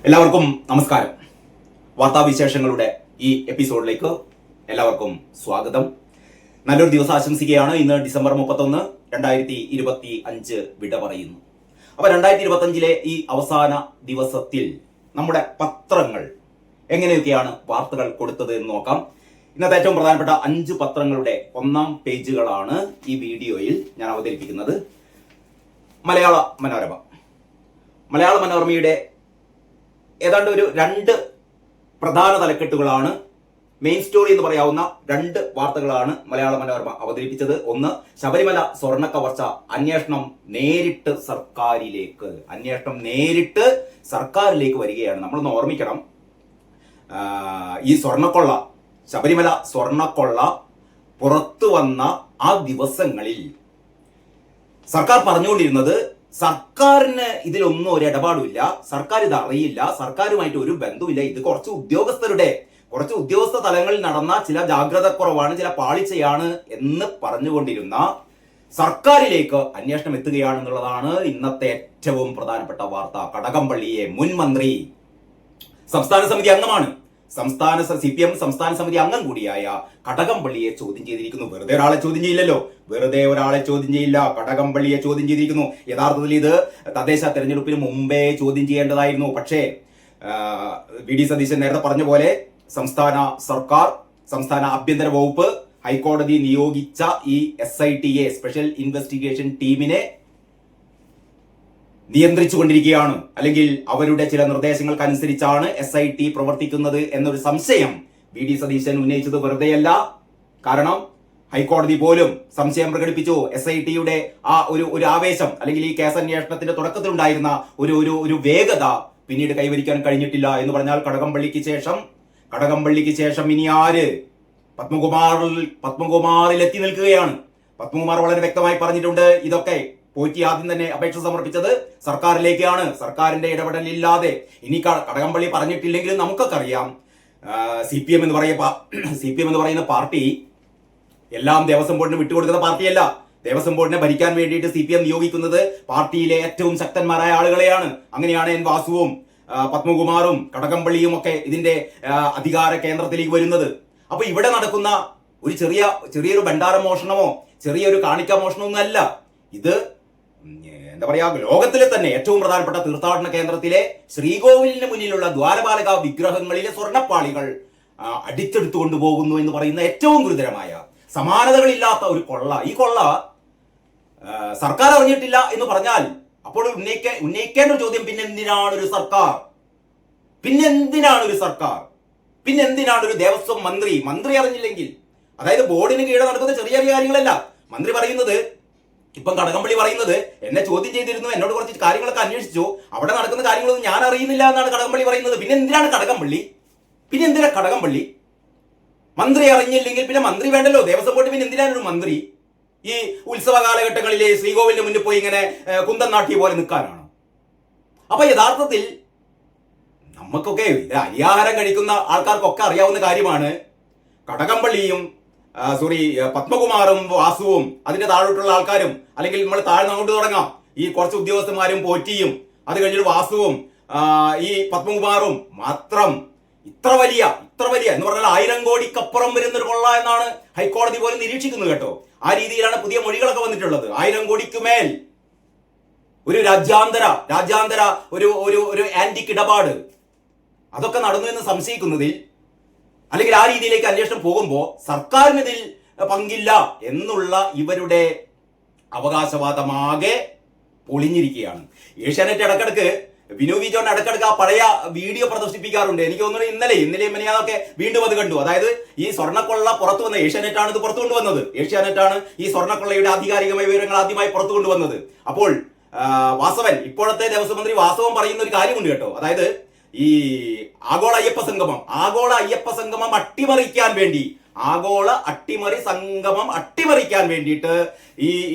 എല്ലാവർക്കും നമസ്കാരം. വാർത്താവിശേഷങ്ങളുടെ ഈ എപ്പിസോഡിലേക്ക് എല്ലാവർക്കും സ്വാഗതം. നല്ലൊരു ദിവസം ആശംസിക്കുകയാണ്. ഇന്ന് ഡിസംബർ 31, 2025 വിട പറയുന്നു. അപ്പൊ 2025 ഈ അവസാന ദിവസത്തിൽ നമ്മുടെ പത്രങ്ങൾ എങ്ങനെയൊക്കെയാണ് വാർത്തകൾ കൊടുത്തത് എന്ന് നോക്കാം. ഇന്നത്തെ ഏറ്റവും പ്രധാനപ്പെട്ട 5 പത്രങ്ങളുടെ ഒന്നാം പേജുകളാണ് ഈ വീഡിയോയിൽ ഞാൻ അവതരിപ്പിക്കുന്നത്. മലയാള മനോരമയുടെ ഏതാണ്ട് ഒരു 2 പ്രധാന തലക്കെട്ടുകളാണ്, മെയിൻ സ്റ്റോറി എന്ന് പറയാവുന്ന 2 വാർത്തകളാണ് മലയാള മനോരമ അവതരിപ്പിച്ചത്. ഒന്ന്, ശബരിമല സ്വർണ്ണ കവർച്ച അന്വേഷണം നേരിട്ട് സർക്കാരിലേക്ക് വരികയാണ്. നമ്മളൊന്ന് ഓർമ്മിക്കണം, ഈ സ്വർണ്ണക്കൊള്ള, ശബരിമല സ്വർണ്ണക്കൊള്ള പുറത്തു വന്ന ആ ദിവസങ്ങളിൽ സർക്കാർ പറഞ്ഞുകൊണ്ടിരുന്നത് സർക്കാരിന് ഇതിലൊന്നും ഒരു ഇടപാടുമില്ല, സർക്കാർ ഇത് അറിയില്ല, സർക്കാരുമായിട്ട് ഒരു ബന്ധവുമില്ല, ഇത് കുറച്ച് ഉദ്യോഗസ്ഥ തലങ്ങളിൽ നടന്ന ചില ജാഗ്രതക്കുറവാണ്, ചില പാളിച്ചയാണ് എന്ന് പറഞ്ഞുകൊണ്ടിരുന്ന സർക്കാരിലേക്ക് അന്വേഷണം എത്തുകയാണെന്നുള്ളതാണ് ഇന്നത്തെ ഏറ്റവും പ്രധാനപ്പെട്ട വാർത്ത. കടകംപള്ളിയെ, മുൻ മന്ത്രി, സംസ്ഥാന സമിതി അംഗമാണ്, CPM സംസ്ഥാന സമിതി അംഗം കൂടിയായ കടകംപള്ളിയെ ചോദ്യം ചെയ്തിരിക്കുന്നു. വെറുതെ ഒരാളെ ചോദ്യം ചെയ്യില്ല, കടകംപള്ളിയെ ചോദ്യം ചെയ്തിരിക്കുന്നു. യഥാർത്ഥത്തിൽ ഇത് തദ്ദേശ തെരഞ്ഞെടുപ്പിന് മുമ്പേ ചോദ്യം ചെയ്യേണ്ടതായിരുന്നു. പക്ഷേ VD സതീശൻ നേരത്തെ പറഞ്ഞ പോലെ സംസ്ഥാന സർക്കാർ, സംസ്ഥാന ആഭ്യന്തര വകുപ്പ്, ഹൈക്കോടതി നിയോഗിച്ച ഈ SITA സ്പെഷ്യൽ ഇൻവെസ്റ്റിഗേഷൻ ടീമിനെ നിയന്ത്രിച്ചുകൊണ്ടിരിക്കുകയാണ്. അല്ലെങ്കിൽ അവരുടെ ചില നിർദ്ദേശങ്ങൾക്കനുസരിച്ചാണ് SIT പ്രവർത്തിക്കുന്നത് എന്നൊരു സംശയം VD സതീശൻ ഉന്നയിച്ചത് വെറുതെയല്ല. കാരണം ഹൈക്കോടതി പോലും സംശയം പ്രകടിപ്പിച്ചു. SITയുടെ ആ ഒരു ആവേശം, അല്ലെങ്കിൽ ഈ കേസ് അന്വേഷണത്തിന്റെ തുടക്കത്തിലുണ്ടായിരുന്ന ഒരു വേഗത പിന്നീട് കൈവരിക്കാൻ കഴിഞ്ഞിട്ടില്ല എന്ന് പറഞ്ഞാൽ കടകംപള്ളിക്ക് ശേഷം ഇനി ആര്? പത്മകുമാറിൽ എത്തി നിൽക്കുകയാണ്. പത്മകുമാർ വളരെ വ്യക്തമായി പറഞ്ഞിട്ടുണ്ട്, ഇതൊക്കെ പോറ്റി ആദ്യം തന്നെ അപേക്ഷ സമർപ്പിച്ചത് സർക്കാരിലേക്കാണ്, സർക്കാരിന്റെ ഇടപെടലില്ലാതെ. ഇനി കടകംപള്ളി പറഞ്ഞിട്ടില്ലെങ്കിലും നമുക്കൊക്കെ അറിയാം, CPM എന്ന് പറയുന്ന പാർട്ടി എല്ലാം ദേവസ്വം ബോർഡിന് വിട്ടുകൊടുക്കുന്ന പാർട്ടിയല്ല. ദേവസ്വം ബോർഡിനെ ഭരിക്കാൻ വേണ്ടിയിട്ട് CPM നിയോഗിക്കുന്നത് പാർട്ടിയിലെ ഏറ്റവും ശക്തന്മാരായ ആളുകളെയാണ്. അങ്ങനെയാണ് N വാസുവും പത്മകുമാറും കടകംപള്ളിയും ഒക്കെ ഇതിന്റെ അധികാര കേന്ദ്രത്തിലേക്ക് വരുന്നത്. അപ്പൊ ഇവിടെ നടക്കുന്ന ഒരു ചെറിയൊരു ഭണ്ഡാര മോഷണമോ ചെറിയൊരു കാണിക്ക മോഷണമൊന്നും അല്ല. ഇത് എന്താ പറയാ, ലോകത്തിലെ തന്നെ ഏറ്റവും പ്രധാനപ്പെട്ട തീർത്ഥാടന കേന്ദ്രത്തിലെ ശ്രീകോവിലിന് മുന്നിലുള്ള ദ്വാരപാലക വിഗ്രഹങ്ങളിലെ സ്വർണ്ണപ്പാളികൾ അടിച്ചെടുത്തു കൊണ്ടുപോകുന്നു എന്ന് പറയുന്ന ഏറ്റവും ഗുരുതരമായ, സമാനതകളില്ലാത്ത ഒരു കൊള്ള. ഈ കൊള്ള സർക്കാർ അറിഞ്ഞിട്ടില്ല എന്ന് പറഞ്ഞാൽ അപ്പോൾ ഉന്നയിക്കേണ്ട ഒരു ചോദ്യം, പിന്നെന്തിനാണ് ഒരു സർക്കാർ, പിന്നെന്തിനാണ് ഒരു ദേവസ്വം മന്ത്രി അറിഞ്ഞില്ലെങ്കിൽ? അതായത് ബോർഡിന് കീഴെ നടക്കുന്ന ചെറിയ കാര്യങ്ങളല്ല മന്ത്രി പറയുന്നത്. ഇപ്പം കടകംപള്ളി പറയുന്നത്, എന്നെ ചോദ്യം ചെയ്തിരുന്നു, എന്നോട് കുറച്ച് കാര്യങ്ങളൊക്കെ അന്വേഷിച്ചു, അവിടെ നടക്കുന്ന കാര്യങ്ങളൊന്നും ഞാൻ അറിയുന്നില്ല എന്നാണ് കടകംപള്ളി പറയുന്നത്. പിന്നെ എന്തിനാ കടകംപള്ളി? മന്ത്രി അറിഞ്ഞില്ലെങ്കിൽ പിന്നെ മന്ത്രി വേണ്ടല്ലോ, ദേവസ്വം ബോർഡ് പിന്നെ എന്തിനാണ് ഒരു മന്ത്രി? ഈ ഉത്സവ കാലഘട്ടങ്ങളിലെ ശ്രീകോവിലിന് മുന്നിൽ പോയി ഇങ്ങനെ കുന്തം നാട്ടിയ പോലെ നിൽക്കാനാണ്? അപ്പൊ യഥാർത്ഥത്തിൽ നമുക്കൊക്കെ അരിയാഹാരം കഴിക്കുന്ന ആൾക്കാർക്കൊക്കെ അറിയാവുന്ന കാര്യമാണ്, കടകംപള്ളിയും പത്മകുമാറും വാസുവും അതിന്റെ താഴോട്ടുള്ള ആൾക്കാരും, അല്ലെങ്കിൽ നമ്മൾ താഴ്ന്ന് അങ്ങോട്ട് തുടങ്ങാം, ഈ കുറച്ച് ഉദ്യോഗസ്ഥന്മാരും പോറ്റിയും, അത് കഴിഞ്ഞിട്ട് വാസുവും ഈ പത്മകുമാറും മാത്രം ഇത്ര വലിയ എന്ന് പറഞ്ഞാൽ 1000 കോടിക്കപ്പുറം വരുന്നൊരു കൊള്ള എന്നാണ് ഹൈക്കോടതി പോലും നിരീക്ഷിക്കുന്നത് കേട്ടോ. ആ രീതിയിലാണ് പുതിയ മൊഴികളൊക്കെ വന്നിട്ടുള്ളത്. 1000 കോടിക്ക് മേൽ ഒരു രാജ്യാന്തര ഒരു ആന്റിക് ഇടപാട് അതൊക്കെ നടന്നു എന്ന് സംശയിക്കുന്നതിൽ, അല്ലെങ്കിൽ ആ രീതിയിലേക്ക് അന്വേഷണം പോകുമ്പോൾ സർക്കാരിന് ഇതിൽ പങ്കില്ല എന്നുള്ള ഇവരുടെ അവകാശവാദമാകെ പൊളിഞ്ഞിരിക്കുകയാണ്. ഏഷ്യാനെറ്റ് ഇടക്കിടക്ക് വിനു വി ജോൺ ഇടക്കിടക്ക് ആ പഴയ വീഡിയോ പ്രദർശിപ്പിക്കാറുണ്ട്. എനിക്ക് തോന്നുന്നു ഇന്നലെയും മിനിയാന്നൊക്കെ വീണ്ടും അത് കണ്ടു. അതായത് ഈ സ്വർണ്ണക്കൊള്ള പുറത്തു വന്ന ഏഷ്യാനെറ്റാണ് ഇത് പുറത്തു കൊണ്ടുവന്നത്. ഏഷ്യാനെറ്റാണ് ഈ സ്വർണ്ണക്കൊള്ളയുടെ ആധികാരികമായ വിവരങ്ങൾ ആദ്യമായി പുറത്തു കൊണ്ടുവന്നത്. അപ്പോൾ വാസവൻ, ഇപ്പോഴത്തെ ദേവസ്വം മന്ത്രി വാസവൻ പറയുന്ന ഒരു കാര്യമുണ്ട് കേട്ടോ. അതായത് ഈ ആഗോള അയ്യപ്പ സംഗമം അട്ടിമറിക്കാൻ വേണ്ടി, അട്ടിമറിക്കാൻ വേണ്ടിയിട്ട്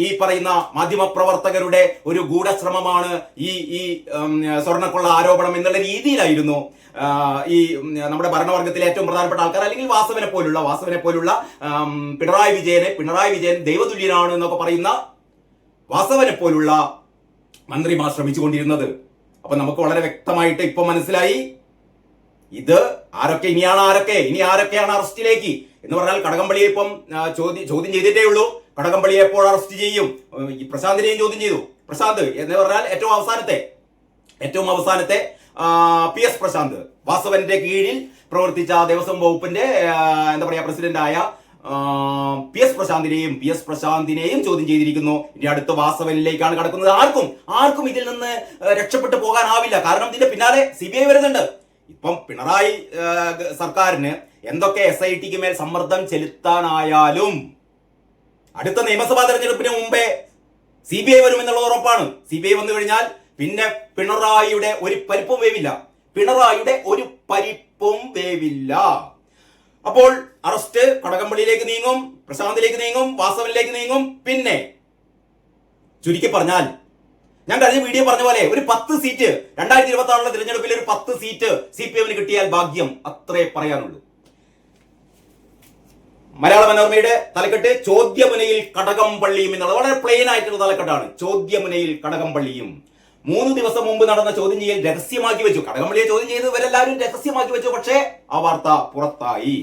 ഈ പറയുന്ന മാധ്യമപ്രവർത്തകരുടെ ഒരു ഗൂഢശ്രമമാണ് ഈ സ്വർണ്ണക്കൊള്ള ആരോപണം എന്നുള്ള രീതിയിലായിരുന്നു ഈ നമ്മുടെ ഭരണവർഗത്തിലെ ഏറ്റവും പ്രധാനപ്പെട്ട ആൾക്കാർ, അല്ലെങ്കിൽ വാസവനെ പോലുള്ള പിണറായി വിജയൻ ദൈവതുല്യനാണ് എന്നൊക്കെ പറയുന്ന വാസവനെ പോലുള്ള മന്ത്രിമാർ ശ്രമിച്ചുകൊണ്ടിരുന്നത്. അപ്പൊ നമുക്ക് വളരെ വ്യക്തമായിട്ട് ഇപ്പൊ മനസ്സിലായി ഇത് ഇനി ആരൊക്കെയാണ് അറസ്റ്റിലേക്ക് എന്ന് പറഞ്ഞാൽ കടകംപള്ളിയെ ഇപ്പം ചോദ്യം ചെയ്തിട്ടേ ഉള്ളൂ. കടകംപള്ളിയെ എപ്പോൾ അറസ്റ്റ് ചെയ്യും? പ്രശാന്തിനെയും ചോദ്യം ചെയ്തു. പ്രശാന്ത് എന്ന് പറഞ്ഞാൽ ഏറ്റവും അവസാനത്തെ PS പ്രശാന്ത്, വാസവന്റെ കീഴിൽ പ്രവർത്തിച്ച ദേവസ്വം വകുപ്പിന്റെ പ്രസിഡന്റായ PS പ്രശാന്തിനെയും ചോദ്യം ചെയ്തിരിക്കുന്നു. ഇനി അടുത്ത വാസവനിലേക്കാണ് കടക്കുന്നത്. ആർക്കും ഇതിൽ നിന്ന് രക്ഷപ്പെട്ടു പോകാനാവില്ല. കാരണം ഇതിന്റെ പിന്നാലെ CBI വരുന്നുണ്ട്. ഇപ്പം പിണറായി സർക്കാരിന് എന്തൊക്കെ SITക്ക് മേൽ സമ്മർദ്ദം ചെലുത്താനായാലും അടുത്ത നിയമസഭാ തെരഞ്ഞെടുപ്പിന് മുമ്പേ CBI വരുമെന്നുള്ളത് ഉറപ്പാണ്. CBI വന്നു കഴിഞ്ഞാൽ പിന്നെ പിണറായിയുടെ ഒരു പരിപ്പും വേവില്ല. അപ്പോൾ അറസ്റ്റ് കടകംപള്ളിയിലേക്ക് നീങ്ങും, പ്രശാന്തിലേക്ക് നീങ്ങും, വാസവനിലേക്ക് നീങ്ങും. പിന്നെ ചുരുക്കി പറഞ്ഞാൽ ഞാൻ കഴിഞ്ഞ വീഡിയോ പറഞ്ഞ പോലെ ഒരു 10 സീറ്റ് 2026 തിരഞ്ഞെടുപ്പിൽ ഒരു 10 സീറ്റ് CPMന് കിട്ടിയാൽ ഭാഗ്യം, അത്രേ പറയാനുള്ളൂ. മലയാള മനോരമയുടെ തലക്കെട്ട് ചോദ്യമുനയിൽ കടകംപള്ളിയും എന്നുള്ളത് വളരെ പ്ലെയിൻ ആയിട്ടുള്ള തലക്കെട്ടാണ്. ചോദ്യമുനയിൽ കടകംപള്ളിയും. 3 ദിവസം മുമ്പ് നടന്ന ചോദ്യം ചെയ്യൽ രഹസ്യമാക്കി വെച്ചു. കടകംപള്ളിയെ ചോദ്യം ചെയ്ത് ഇവരെല്ലാവരും രഹസ്യമാക്കി വെച്ചു. പക്ഷേ ആ വാർത്ത പുറത്തായി.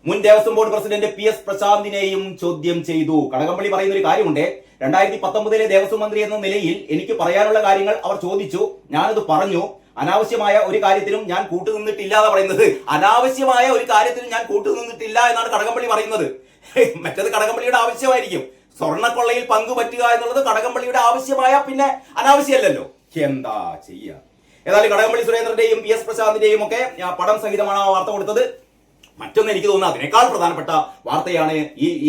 മുൻ ദേവസ്വം ബോർഡ് പ്രസിഡന്റ് PS പ്രശാന്തിനെയും ചോദ്യം ചെയ്തു. കടകംപള്ളി പറയുന്ന ഒരു കാര്യമുണ്ട്. 2019 ദേവസ്വം മന്ത്രി എന്ന നിലയിൽ എനിക്ക് പറയാനുള്ള കാര്യങ്ങൾ അവർ ചോദിച്ചു, ഞാനത് പറഞ്ഞു. അനാവശ്യമായ ഒരു കാര്യത്തിനും ഞാൻ കൂട്ടുനിന്നിട്ടില്ല എന്ന് പറയുന്നത്. അനാവശ്യമായ ഒരു കാര്യത്തിനും ഞാൻ കൂട്ടുനിന്നിട്ടില്ല എന്നാണ് കടകംപള്ളി പറയുന്നത്. മറ്റത് കടകംപള്ളിയുടെ ആവശ്യമായിരിക്കും. സ്വർണ്ണക്കൊള്ളയിൽ പങ്കുപറ്റുക എന്നുള്ളത് കടകംപള്ളിയുടെ ആവശ്യമായ പിന്നെ അനാവശ്യമല്ലല്ലോ. എന്താ ചെയ്യുക? ഏതായാലും കടകംപള്ളി സുരേന്ദ്രന്റെയും PS പ്രശാന്തിന്റെയും ഒക്കെ പടം സഹിതമാണ് ആ വാർത്ത കൊടുത്തത്. മറ്റൊന്ന് എനിക്ക് തോന്നുന്നത് അതിനേക്കാൾ പ്രധാനപ്പെട്ട വാർത്തയാണ്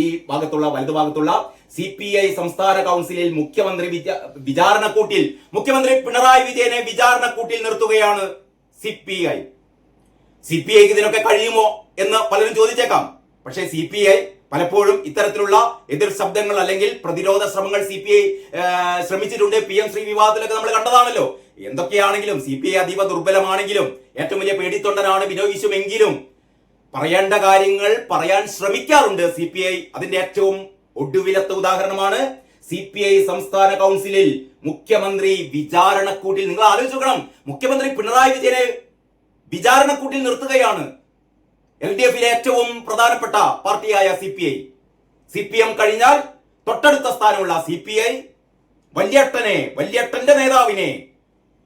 ഈ വലതുഭാഗത്തുള്ള CPI സംസ്ഥാന കൗൺസിലിൽ മുഖ്യമന്ത്രി പിണറായി വിജയനെ വിചാരണക്കൂട്ടിൽ നിർത്തുകയാണ് CPI. CPIക്ക് ഇതിനൊക്കെ കഴിയുമോ എന്ന് പലരും ചോദിച്ചേക്കാം. പക്ഷേ CPI പലപ്പോഴും ഇത്തരത്തിലുള്ള എതിർ ശബ്ദങ്ങൾ അല്ലെങ്കിൽ പ്രതിരോധ ശ്രമങ്ങൾ CPI ശ്രമിച്ചിട്ടുണ്ട്. PM ശ്രീ വിവാദത്തിലൊക്കെ നമ്മൾ കണ്ടതാണല്ലോ. എന്തൊക്കെയാണെങ്കിലും CPI അതീവ ദുർബലമാണെങ്കിലും ഏറ്റവും വലിയ പേടിത്തൊണ്ടനാണ് ബിനോയ് വിശ്വമെങ്കിലും പറയേണ്ട കാര്യങ്ങൾ പറയാൻ ശ്രമിക്കാറുണ്ട് CPI. അതിന്റെ ഏറ്റവും ഒടുവിലത്തെ ഉദാഹരണമാണ് CPI സംസ്ഥാന കൗൺസിലിൽ മുഖ്യമന്ത്രി വിചാരണക്കൂട്ടിൽ. നിങ്ങൾ ആലോചിച്ച് നോക്കണം, മുഖ്യമന്ത്രി പിണറായി വിജയനെ വിചാരണക്കൂട്ടിൽ നിർത്തുകയാണ് LDFിലെ ഏറ്റവും പ്രധാനപ്പെട്ട പാർട്ടിയായ CPI. CPM കഴിഞ്ഞാൽ തൊട്ടടുത്ത സ്ഥാനമുള്ള CPI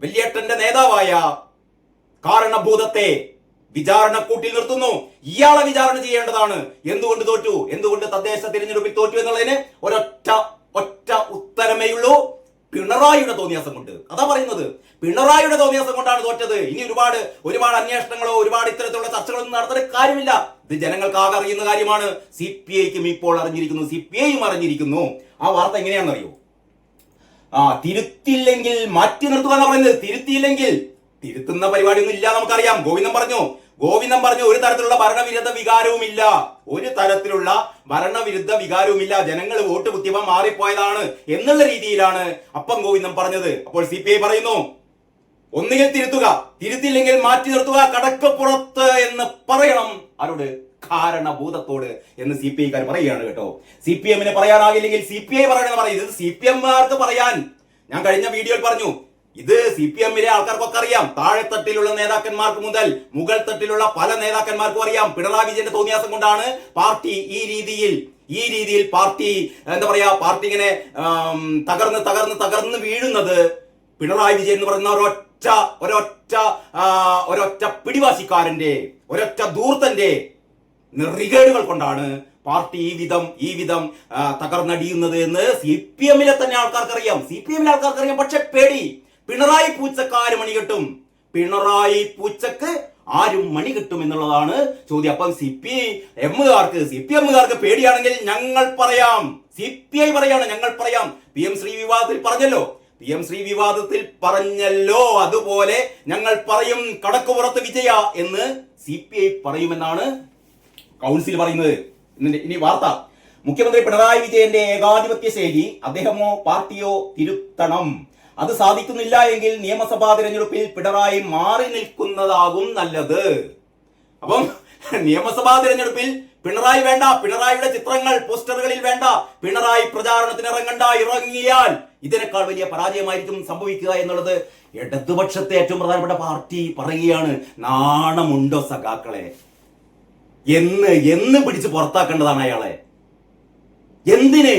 വല്യേട്ടന്റെ നേതാവായ കാരണഭൂതത്തെ വിചാരണക്കൂട്ടിൽ നിർത്തുന്നു. ഇയാളെ വിചാരണ ചെയ്യേണ്ടതാണ്. എന്തുകൊണ്ട് തോറ്റു, എന്തുകൊണ്ട് തദ്ദേശ തിരഞ്ഞെടുപ്പിൽ തോറ്റു എന്നുള്ളതിന് ഒറ്റ ഉത്തരമേയുള്ളൂ. പിണറായിയുടെ തോന്നിയാസം കൊണ്ട്. അതാ പറയുന്നത്, പിണറായിയുടെ തോന്നിയാസം കൊണ്ടാണ് തോറ്റത്. ഇനി ഒരുപാട് അന്വേഷണങ്ങളോ ഒരുപാട് ഇത്തരത്തിലുള്ള ചർച്ചകളൊന്നും നടത്തേണ്ട കാര്യമില്ല. ഇത് ജനങ്ങൾക്ക് ആകെ അറിയുന്ന കാര്യമാണ്. CPIക്കും ഇപ്പോൾ അറിഞ്ഞിരിക്കുന്നു, CPIയും അറിഞ്ഞിരിക്കുന്നു. ആ വാർത്ത എങ്ങനെയാണെന്നറിയോ? തിരുത്തില്ലെങ്കിൽ മാറ്റി നിർത്തുക എന്നാ പറയുന്നത്. തിരുത്തുന്ന പരിപാടിയൊന്നും ഇല്ല, നമുക്കറിയാം. ഗോവിന്ദൻ പറഞ്ഞു ഒരു തരത്തിലുള്ള ഭരണവിരുദ്ധ വികാരവുമില്ല, ജനങ്ങൾ വോട്ട് കുത്തിയപ്പോൾ മാറിപ്പോയതാണ് എന്നുള്ള രീതിയിലാണ് അപ്പം ഗോവിന്ദൻ പറഞ്ഞത്. അപ്പോൾ CPI പറയുന്നു, ഒന്നുകിൽ തിരുത്തില്ലെങ്കിൽ മാറ്റി നിർത്തുക, കടക്കപ്പുറത്ത് എന്ന് പറയണം. ആരോട്? കാരണഭൂതത്തോട് എന്ന് CPIക്കാർ പറയുകയാണ് കേട്ടോ. CPMന് പറയാനാകില്ലെങ്കിൽ CPI പറയണമെന്ന് പറയും. ഇത് CPMമാർക്ക് പറയാൻ ഞാൻ കഴിഞ്ഞ വീഡിയോയിൽ പറഞ്ഞു. ഇത് CPMലെ ആൾക്കാർക്കൊക്കെ അറിയാം. താഴെത്തട്ടിലുള്ള നേതാക്കന്മാർക്ക് മുതൽ മുകൾ തട്ടിലുള്ള പല നേതാക്കന്മാർക്കും അറിയാം. പിണറായി വിജയന്റെ തോന്നിയാസം കൊണ്ടാണ് പാർട്ടി ഈ രീതിയിൽ പാർട്ടി ഇങ്ങനെ തകർന്ന് വീഴുന്നത്. പിണറായി വിജയൻ എന്ന് പറയുന്ന ഒരൊറ്റ പിടിവാശിക്കാരന്റെ ഒരൊറ്റ ധൂർത്തന്റെ നെറികേടുകൾ കൊണ്ടാണ് പാർട്ടി ഈ വിധം തകർന്നടിയുന്നത് എന്ന് CPMലെ തന്നെ ആൾക്കാർക്കറിയാം. പക്ഷെ പേടി, പിണറായി പൂച്ചക്ക് ആര് മണി കെട്ടും? പിണറായി പൂച്ചക്ക് ആരും മണി കിട്ടും എന്നുള്ളതാണ് ചോദ്യം. അപ്പം CPMകാർക്ക് പേടിയാണെങ്കിൽ ഞങ്ങൾ പറയാം. CPI പറയാണ്, ഞങ്ങൾ പറയാം. PM ശ്രീ വിവാദത്തിൽ പറഞ്ഞല്ലോ അതുപോലെ ഞങ്ങൾ പറയും, കടക്കുപുറത്ത് വിജയ എന്ന് CPI പറയുമെന്നാണ് കൗൺസിൽ പറയുന്നത്. ഇനി വാർത്ത. മുഖ്യമന്ത്രി പിണറായി വിജയന്റെ ഏകാധിപത്യ ശൈലി അദ്ദേഹമോ പാർട്ടിയോ തിരുത്തണം. അത് സാധിക്കുന്നില്ല എങ്കിൽ നിയമസഭാ തിരഞ്ഞെടുപ്പിൽ പിണറായി മാറി നിൽക്കുന്നതാകും നല്ലത്. അപ്പം നിയമസഭാ തിരഞ്ഞെടുപ്പിൽ പിണറായി വേണ്ട, പിണറായിയുടെ ചിത്രങ്ങൾ പോസ്റ്ററുകളിൽ വേണ്ട, പിണറായി പ്രചാരണത്തിന് ഇറങ്ങിയാൽ ഇതിനേക്കാൾ വലിയ പരാജയമായിരിക്കും സംഭവിക്കുക എന്നുള്ളത് ഇടതുപക്ഷത്തെ ഏറ്റവും പ്രധാനപ്പെട്ട പാർട്ടി പറയുകയാണ്. നാണമുണ്ടോ സഖാക്കളെ? എന്ന് പിടിച്ച് പുറത്താക്കേണ്ടതാണ് അയാളെ. എന്തിന്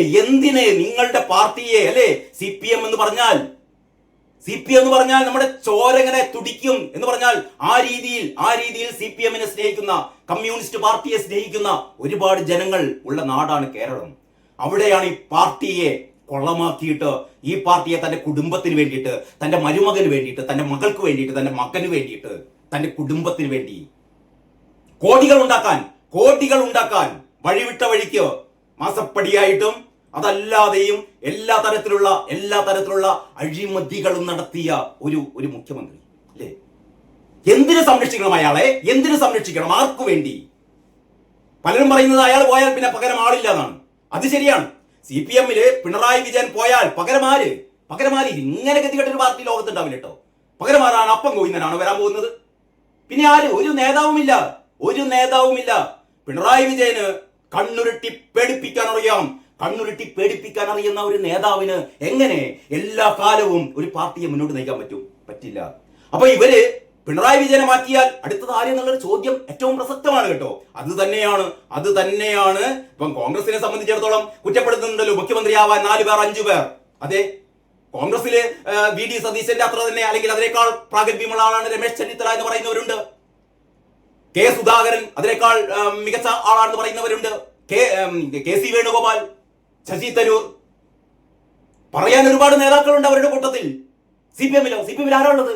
നിങ്ങളുടെ പാർട്ടിയെ അല്ലെ CPM എന്ന് പറഞ്ഞാൽ നമ്മുടെ ചോരങ്ങനെ തുടിക്കും എന്ന് പറഞ്ഞാൽ ആ രീതിയിൽ CPM-നെ സ്നേഹിക്കുന്ന, കമ്മ്യൂണിസ്റ്റ് പാർട്ടിയെ സ്നേഹിക്കുന്ന ഒരുപാട് ജനങ്ങൾ ഉള്ള നാടാണ് കേരളം. അവിടെയാണ് ഈ പാർട്ടിയെ കൊള്ളമാക്കിയിട്ട് ഈ പാർട്ടിയെ തന്റെ കുടുംബത്തിന് വേണ്ടിയിട്ട്, തന്റെ മരുമകന് വേണ്ടിയിട്ട്, തന്റെ മകൾക്ക് വേണ്ടിയിട്ട്, തന്റെ മകന് വേണ്ടിയിട്ട്, തന്റെ കുടുംബത്തിന് വേണ്ടി കോടികൾ ഉണ്ടാക്കാൻ വഴിവിട്ട വഴിക്ക് മാസപ്പടിയായിട്ടും അതല്ലാതെയും എല്ലാ തരത്തിലുള്ള അഴിമതികളും നടത്തിയ ഒരു മുഖ്യമന്ത്രി അല്ലേ? എന്തിനു സംരക്ഷിക്കണം അയാളെ? എന്തിനു സംരക്ഷിക്കണം? ആർക്കു വേണ്ടി? പലരും പറയുന്നത് അയാൾ പോയാൽ പിന്നെ പകരം ആളില്ല എന്നാണ്. അത് ശരിയാണ്. CPM-ല് പിണറായി വിജയൻ പോയാൽ പകരമാര് ഇങ്ങനെ ഗതികെട്ടൊരു പാർട്ടി ലോകത്തുണ്ടാവില്ല കേട്ടോ. പകരമാരാണ് അപ്പം ഗോവിന്ദനാണ് വരാൻ പോകുന്നത്. പിന്നെ ആര്? ഒരു നേതാവുമില്ല. പിണറായി വിജയന് കണ്ണുരുട്ടി പേടിപ്പിക്കാൻ അറിയുന്ന ഒരു നേതാവിന് എങ്ങനെ എല്ലാ കാലവും ഒരു പാർട്ടിയെ മുന്നോട്ട് നയിക്കാൻ പറ്റില്ല. അപ്പൊ ഇവര് പിണറായി വിജയനെ മാറ്റിയാൽ അടുത്തത് ആര് എന്നുള്ളൊരു ചോദ്യം ഏറ്റവും പ്രസക്തമാണ് കേട്ടോ. അത് തന്നെയാണ് ഇപ്പം കോൺഗ്രസിനെ സംബന്ധിച്ചിടത്തോളം കുറ്റപ്പെടുത്തുന്നുണ്ടല്ലോ. മുഖ്യമന്ത്രിയാവാൻ 4 പേർ 5 പേർ. അതെ, കോൺഗ്രസില് VD സതീശന്റെ അത്ര തന്നെ അല്ലെങ്കിൽ അതിനേക്കാൾ പ്രാഗൽഭ്യമുള്ള ആളാണ് രമേശ് ചെന്നിത്തല എന്ന് പറയുന്നവരുണ്ട്. K സുധാകരൻ അതിനേക്കാൾ മികച്ച ആളാണെന്ന് പറയുന്നവരുണ്ട്. KC വേണുഗോപാൽ, ശശി തരൂർ, പറയാൻ ഒരുപാട് നേതാക്കളുണ്ട് അവരുടെ കൂട്ടത്തിൽ. CPM-ൽ ആരാളുള്ളത്?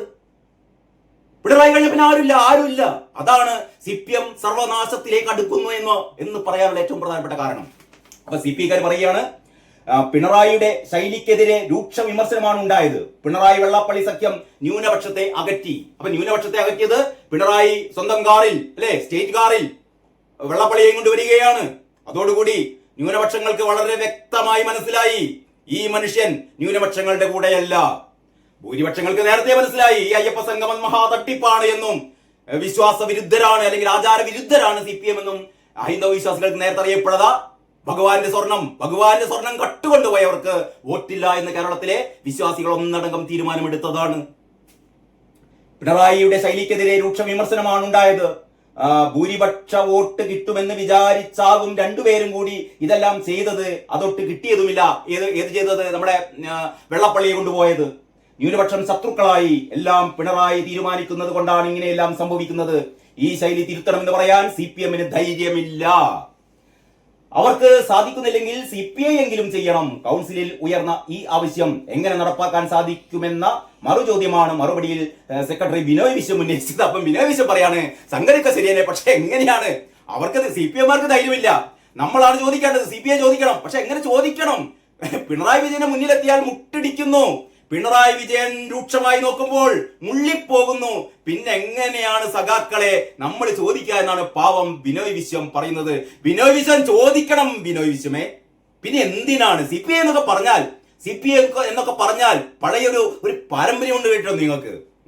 പിണറായി കഴിഞ്ഞ പിന്നെ ആരുമില്ല. അതാണ് CPM സർവനാശത്തിലേക്ക് അടുക്കുന്നു എന്ന് പറയാനുള്ള ഏറ്റവും പ്രധാനപ്പെട്ട കാരണം. അപ്പൊ CPI-ക്കാർ പറയുകയാണ്, പിണറായിയുടെ ശൈലിക്കെതിരെ രൂക്ഷ വിമർശനമാണ് ഉണ്ടായത്. പിണറായി വെള്ളാപ്പള്ളി സഖ്യം ന്യൂനപക്ഷത്തെ അകറ്റി. അപ്പൊ ന്യൂനപക്ഷത്തെ അകറ്റിയത് പിണറായി സ്വന്തം കാറിൽ അല്ലെ, സ്റ്റേറ്റ് കാറിൽ വെള്ളാപ്പള്ളിയെയും കൊണ്ട് വരികയാണ്. അതോടുകൂടി ന്യൂനപക്ഷങ്ങൾക്ക് വളരെ വ്യക്തമായി മനസ്സിലായി ഈ മനുഷ്യൻ ന്യൂനപക്ഷങ്ങളുടെ കൂടെയല്ല. ഭൂരിപക്ഷങ്ങൾക്ക് നേരത്തെ മനസ്സിലായി ഈ അയ്യപ്പ സംഗമം മഹാ തട്ടിപ്പാണ് എന്നും വിശ്വാസ വിരുദ്ധരാണ് അല്ലെങ്കിൽ ആചാര വിരുദ്ധരാണ് CPM എന്നും ഹൈന്ദവ വിശ്വാസികൾക്ക് നേരത്തെ അറിയപ്പെടുക. ഭഗവാന്റെ സ്വർണം കട്ടുകൊണ്ടുപോയവർക്ക് വോട്ടില്ല എന്ന് കേരളത്തിലെ വിശ്വാസികൾ ഒന്നടങ്കം തീരുമാനമെടുത്തതാണ്. പിണറായിയുടെ ശൈലിക്കെതിരെ രൂക്ഷ വിമർശനമാണ് ഉണ്ടായത്. ഭൂരിപക്ഷ വോട്ട് കിട്ടുമെന്ന് വിചാരിച്ചാകും രണ്ടുപേരും കൂടി ഇതെല്ലാം ചെയ്തത്. അതൊട്ട് കിട്ടിയതുമില്ല. ഏത് ചെയ്തത്? നമ്മുടെ വെള്ളപ്പള്ളിയെ കൊണ്ടുപോയത്. ന്യൂനപക്ഷം ശത്രുക്കളായി. എല്ലാം പിണറായി തീരുമാനിക്കുന്നത് കൊണ്ടാണ് ഇങ്ങനെയെല്ലാം സംഭവിക്കുന്നത്. ഈ ശൈലി തിരുത്തണമെന്ന് പറയാൻ CPM-ന് ധൈര്യമില്ല. അവർക്ക് സാധിക്കുന്നില്ലെങ്കിൽ CPI എങ്കിലും ചെയ്യണം. കൗൺസിലിൽ ഉയർന്ന ഈ ആവശ്യം എങ്ങനെ നടപ്പാക്കാൻ സാധിക്കുമെന്ന മറുചോദ്യമാണ് മറുപടിയിൽ സെക്രട്ടറി ബിനോയ് വിശ്വം ഉന്നയിച്ചത്. അപ്പം ബിനോയ് വിശ്വം പറയാണ്, സംഗതിയൊക്കെ ശരിയല്ലേ, പക്ഷെ എങ്ങനെയാണ്? അവർക്ക് CPM-മാർക്ക് ധൈര്യമില്ല. നമ്മളാണ് ചോദിക്കേണ്ടത്. CPI ചോദിക്കണം. പക്ഷെ എങ്ങനെ ചോദിക്കണം? പിണറായി വിജയനെ മുന്നിലെത്തിയാൽ മുട്ടിടിക്കുന്നു. പിണറായി വിജയൻ രൂക്ഷമായി നോക്കുമ്പോൾ മുള്ളിപ്പോകുന്നു. പിന്നെ എങ്ങനെയാണ് സഖാക്കളെ നമ്മൾ ചോദിക്കുക എന്നാണ് പാവം ബിനോയ് വിശ്വം പറയുന്നത്. ബിനോയ് വിശ്വം ചോദിക്കണം. ബിനോയ് വിശ്വമേ, പിന്നെ എന്തിനാണ് CPI എന്നൊക്കെ പറഞ്ഞാൽ പഴയൊരു പാരമ്പര്യമുണ്ട് കേട്ടോ.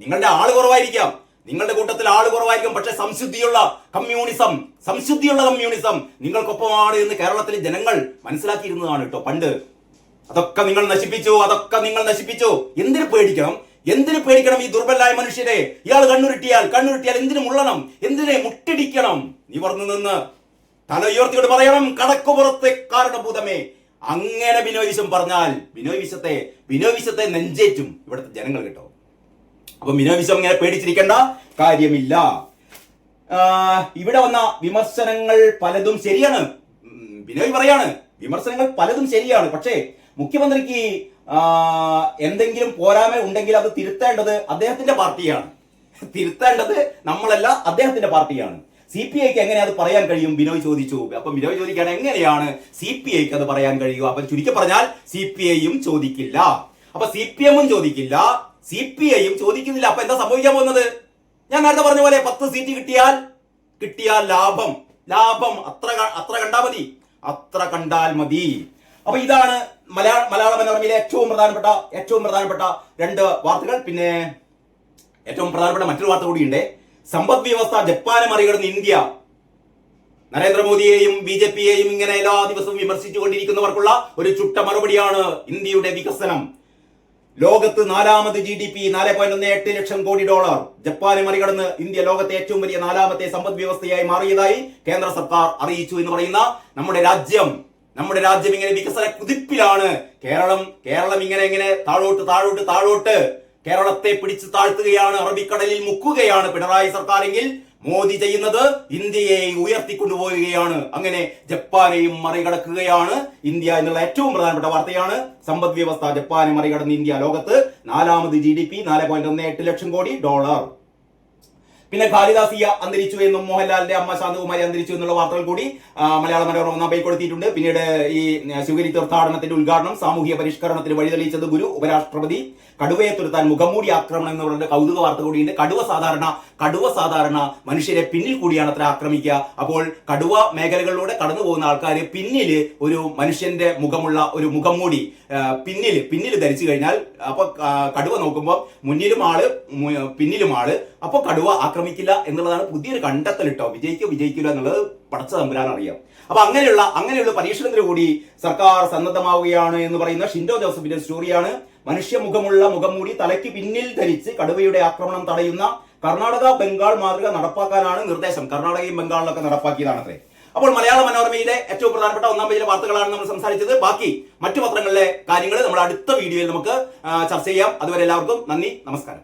നിങ്ങളുടെ ആള് കുറവായിരിക്കാം, നിങ്ങളുടെ കൂട്ടത്തിൽ ആള് കുറവായിരിക്കും, പക്ഷെ സംശുദ്ധിയുള്ള കമ്മ്യൂണിസം നിങ്ങൾക്കൊപ്പമാണ് എന്ന് കേരളത്തിലെ ജനങ്ങൾ മനസ്സിലാക്കിയിരുന്നതാണ് കേട്ടോ പണ്ട്. അതൊക്കെ നിങ്ങൾ നശിപ്പിച്ചു. എന്തിനു പേടിക്കണം ഈ ദുർബലായ മനുഷ്യരെ? ഇയാൾ കണ്ണുരുട്ടിയാൽ എന്തിനു മുള്ളണം? എന്തിനെ മുട്ടിടിക്കണം? നിവർന്നു നിന്ന് തല ഉയർത്തിയോട് പറയണം, കടക്കുപുറത്തെ കാരണഭൂതമേ. അങ്ങനെ ബിനോയ് വിശ്വം പറഞ്ഞാൽ ബിനോയ് വിശ്വത്തെ നെഞ്ചേറ്റും ഇവിടുത്തെ ജനങ്ങൾ കേട്ടോ. അപ്പൊ ബിനോയ് വിശ്വം ഇങ്ങനെ പേടിച്ചിരിക്കേണ്ട കാര്യമില്ല. ഇവിടെ വന്ന വിമർശനങ്ങൾ പലതും ശരിയാണ്. ബിനോയ് പറയാണ്, വിമർശനങ്ങൾ പലതും ശരിയാണ്. പക്ഷേ മുഖ്യമന്ത്രിക്ക് എന്തെങ്കിലും പോരായ്മ ഉണ്ടെങ്കിൽ അത് തിരുത്തേണ്ടത് അദ്ദേഹത്തിന്റെ പാർട്ടിയാണ്. തിരുത്തേണ്ടത് നമ്മളല്ല, അദ്ദേഹത്തിന്റെ പാർട്ടിയാണ്. CPI-ക്ക് എങ്ങനെ അത് പറയാൻ കഴിയും? ബിനോയ് ചോദിച്ചു. അപ്പൊ ബിനോയ് ചോദിക്കുകയാണ്, എങ്ങനെയാണ് CPI-ക്ക് അത് പറയാൻ കഴിയുക? അപ്പൊ ചുരുക്കി പറഞ്ഞാൽ CPI-യും ചോദിക്കില്ല. അപ്പൊ CPM-ഉം ചോദിക്കില്ല, CPI-യും ചോദിക്കുന്നില്ല. അപ്പൊ എന്താ സംഭവിക്കാൻ പോകുന്നത്? ഞാൻ നേരത്തെ പറഞ്ഞ പോലെ 10 സീറ്റ് കിട്ടിയാൽ ലാഭം. അത്ര കണ്ടാൽ മതി. അപ്പൊ ഇതാണ് മലയാള മനോരമയിലെ ഏറ്റവും പ്രധാനപ്പെട്ട 2 വാർത്തകൾ. പിന്നെ ഏറ്റവും പ്രധാനപ്പെട്ട മറ്റൊരു വാർത്ത കൂടിയുണ്ട്. സമ്പദ് വ്യവസ്ഥ ജപ്പാനെ മറികടന്ന് ഇന്ത്യ. നരേന്ദ്രമോദിയെയും BJP-യെയും ഇങ്ങനെ എല്ലാ ദിവസവും വിമർശിച്ചു കൊണ്ടിരിക്കുന്നവർക്കുള്ള ഒരു ചുട്ട മറുപടിയാണ് ഇന്ത്യയുടെ വികസനം. ലോകത്ത് 4ാമത് GDP 4.18 ലക്ഷം കോടി ഡോളർ. ജപ്പാനെ മറികടന്ന് ഇന്ത്യ ലോകത്തെ ഏറ്റവും വലിയ 4ാമത്തെ സമ്പദ് വ്യവസ്ഥയായി മാറിയതായി കേന്ദ്ര സർക്കാർ അറിയിച്ചു എന്ന് പറയുന്ന നമ്മുടെ രാജ്യം ഇങ്ങനെ വികസന കുതിപ്പിലാണ്. കേരളം ഇങ്ങനെ താഴോട്ട് കേരളത്തെ പിടിച്ചു താഴ്ത്തുകയാണ്, അറബിക്കടലിൽ മുക്കുകയാണ് പിണറായി സർക്കാരെങ്കിൽ മോദി ചെയ്യുന്നത് ഇന്ത്യയെ ഉയർത്തിക്കൊണ്ടുപോവുകയാണ്. അങ്ങനെ ജപ്പാനെയും മറികടക്കുകയാണ് ഇന്ത്യ എന്നുള്ള ഏറ്റവും പ്രധാനപ്പെട്ട വാർത്തയാണ്. സമ്പദ് വ്യവസ്ഥ ജപ്പാനെ മറികടന്ന് ഇന്ത്യ ലോകത്ത് 4ാമത് GDP 4.18 ലക്ഷം കോടി ഡോളർ. പിന്നെ ഖാലിദാസിയ അന്തരിച്ചു എന്നും മോഹൻലാലിന്റെ അമ്മ ശാന്തകുമാരി അന്തരിച്ചു എന്നുള്ള വാർത്തകൾ കൂടി മലയാള മനോരമ കൊടുത്തിട്ടുണ്ട്. പിന്നീട് ഈ ശിവഗിരി തീർത്ഥാടനത്തിന്റെ ഉദ്ഘാടനം സാമൂഹിക പരിഷ്കരണത്തിന് വഴിതെളിയിച്ചത് ഗുരു ഉപരാഷ്ട്രപതി. കടുവയെ തുരത്താൻ മുഖംമൂടി ആക്രമണം എന്ന് പറയുന്ന കൗതുക വാർത്ത കൂടിയുണ്ട്. കടുവ സാധാരണ മനുഷ്യരെ പിന്നിൽ കൂടിയാണ് അത്ര ആക്രമിക്കുക. അപ്പോൾ കടുവ മേഖലകളിലൂടെ കടന്നു പോകുന്ന ആൾക്കാർ പിന്നില് ഒരു മനുഷ്യന്റെ മുഖമുള്ള ഒരു മുഖംമൂടി പിന്നിൽ ധരിച്ചു കഴിഞ്ഞാൽ അപ്പൊ കടുവ നോക്കുമ്പോൾ മുന്നിലും ആള് പിന്നിലും ആള്, അപ്പൊ കടുവ ആക്രമിക്കില്ല എന്നുള്ളതാണ് പുതിയൊരു കണ്ടെത്തൽ. വിജയിക്കില്ല എന്നുള്ളത് പടച്ച തമ്പുരാൻ അറിയാം. അപ്പൊ അങ്ങനെയുള്ള പരീക്ഷണത്തിന് കൂടി സർക്കാർ സന്നദ്ധമാവുകയാണ് എന്ന് പറയുന്ന ഷിൻഡോ ജോസഫിന്റെ സ്റ്റോറിയാണ്. മനുഷ്യ മുഖമുള്ള മുഖംമൂടി തലയ്ക്ക് പിന്നിൽ ധരിച്ച് കടുവയുടെ ആക്രമണം തടയുന്ന കർണാടക ബംഗാൾ മാതൃക നടപ്പാക്കാനാണ് നിർദ്ദേശം. കർണാടകയും ബംഗാളിലൊക്കെ നടപ്പാക്കിയതാണത്രേ. അപ്പോൾ മലയാള മനോരമയിലെ ഏറ്റവും പ്രധാനപ്പെട്ട 1ാം പേജിലെ വാർത്തകളാണ് നമ്മൾ സംസാരിച്ചത്. ബാക്കി മറ്റു പത്രങ്ങളിലെ കാര്യങ്ങൾ നമ്മൾ അടുത്ത വീഡിയോയിൽ നമുക്ക് ചർച്ച ചെയ്യാം. അതുവരെ എല്ലാവർക്കും നന്ദി, നമസ്കാരം.